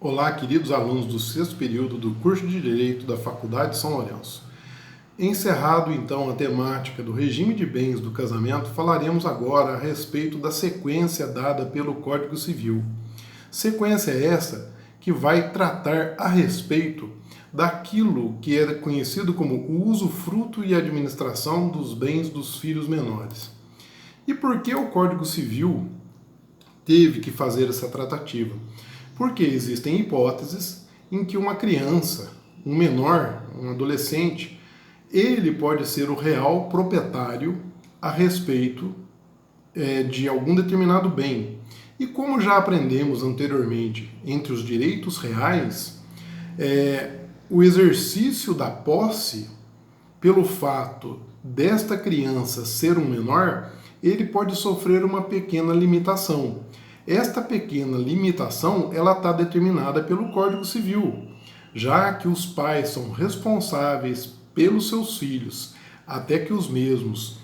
Olá, queridos alunos do sexto período do curso de Direito da Faculdade de São Lourenço. Encerrado então a temática do regime de bens do casamento, falaremos agora a respeito da sequência dada pelo Código Civil. Sequência essa que vai tratar a respeito daquilo que é conhecido como o usufruto e administração dos bens dos filhos menores. E por que o Código Civil teve que fazer essa tratativa? Porque existem hipóteses em que uma criança, um menor, um adolescente, ele pode ser o real proprietário a respeito de algum determinado bem. E como já aprendemos anteriormente, entre os direitos reais, o exercício da posse, pelo fato desta criança ser um menor, ele pode sofrer uma pequena limitação. Esta pequena limitação ela está determinada pelo Código Civil, já que os pais são responsáveis pelos seus filhos até que os mesmos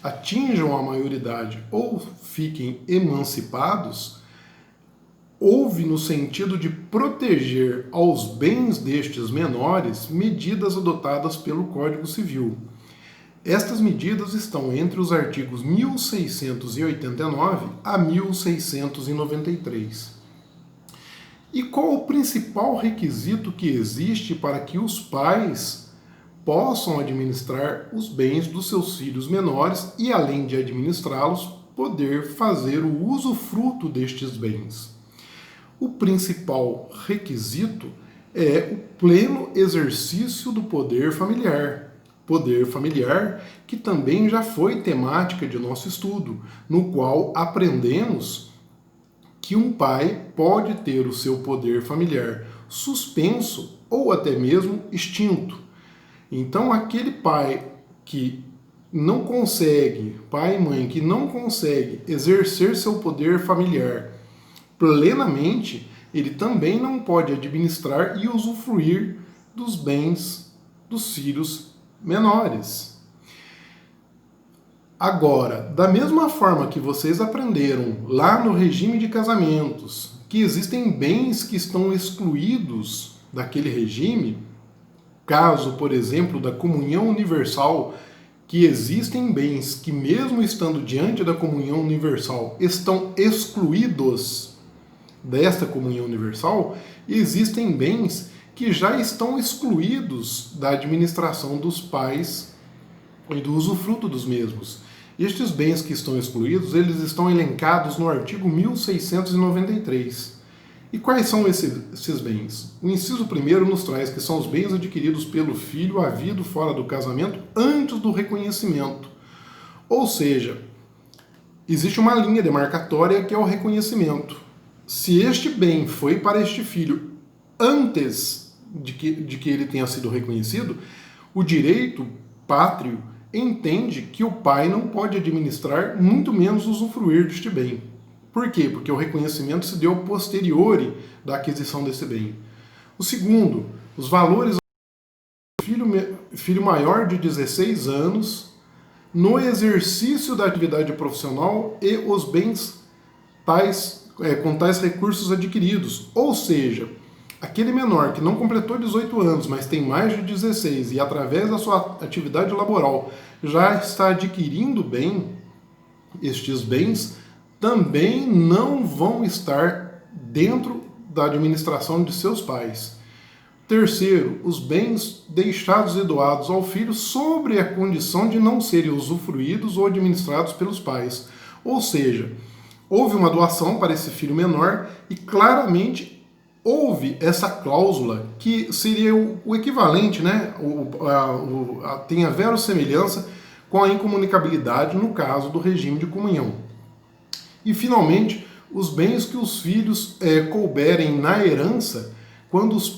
atinjam a maioridade ou fiquem emancipados, houve no sentido de proteger aos bens destes menores medidas adotadas pelo Código Civil. Estas medidas estão entre os artigos 1689 a 1693. E qual o principal requisito que existe para que os pais possam administrar os bens dos seus filhos menores e, além de administrá-los, poder fazer o usufruto destes bens? O principal requisito é o pleno exercício do poder familiar. Poder familiar, que também já foi temática de nosso estudo, no qual aprendemos que um pai pode ter o seu poder familiar suspenso ou até mesmo extinto. Então, aquele pai que não consegue, pai e mãe que não consegue exercer seu poder familiar plenamente, ele também não pode administrar e usufruir dos bens dos filhos menores. Agora, da mesma forma que vocês aprenderam lá no regime de casamentos que existem bens que estão excluídos daquele regime, caso, por exemplo, da comunhão universal, que existem bens que, mesmo estando diante da comunhão universal, estão excluídos desta comunhão universal, existem bens que já estão excluídos da administração dos pais e do usufruto dos mesmos. Estes bens que estão excluídos, eles estão elencados no artigo 1693. E quais são esses bens? O inciso 1º nos traz que são os bens adquiridos pelo filho havido fora do casamento antes do reconhecimento. Ou seja, existe uma linha demarcatória que é o reconhecimento. Se este bem foi para este filho antes de que ele tenha sido reconhecido, o direito pátrio entende que o pai não pode administrar, muito menos usufruir deste bem. Por quê? Porque o reconhecimento se deu posteriori da aquisição desse bem. O segundo, os valores do filho maior de 16 anos no exercício da atividade profissional e os bens com tais recursos adquiridos. Ou seja, aquele menor que não completou 18 anos, mas tem mais de 16 e através da sua atividade laboral já está adquirindo bem, estes bens também não vão estar dentro da administração de seus pais. Terceiro, os bens deixados e doados ao filho sobre a condição de não serem usufruídos ou administrados pelos pais. Ou seja, houve uma doação para esse filho menor e claramente houve essa cláusula que seria o equivalente, né? Tem a verossemelhança com a incomunicabilidade no caso do regime de comunhão. E, finalmente, os bens que os filhos couberem na herança quando os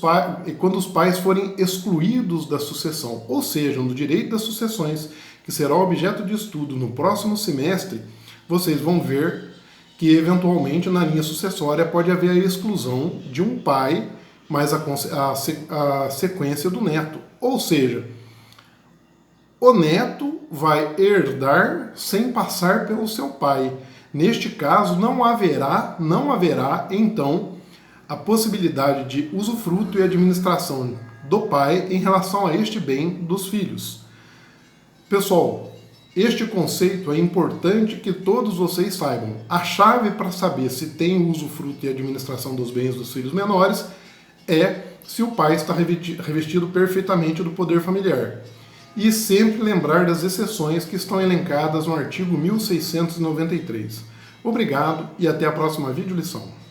pais forem excluídos da sucessão, ou seja, no direito das sucessões, que será objeto de estudo no próximo semestre, vocês vão ver que, eventualmente, na linha sucessória pode haver a exclusão de um pai, mas a sequência do neto. Ou seja, o neto vai herdar sem passar pelo seu pai. Neste caso, não haverá, então, a possibilidade de usufruto e administração do pai em relação a este bem dos filhos. Pessoal, este conceito é importante que todos vocês saibam. A chave para saber se tem usufruto e administração dos bens dos filhos menores é se o pai está revestido perfeitamente do poder familiar. E sempre lembrar das exceções que estão elencadas no artigo 1693. Obrigado e até a próxima videolição.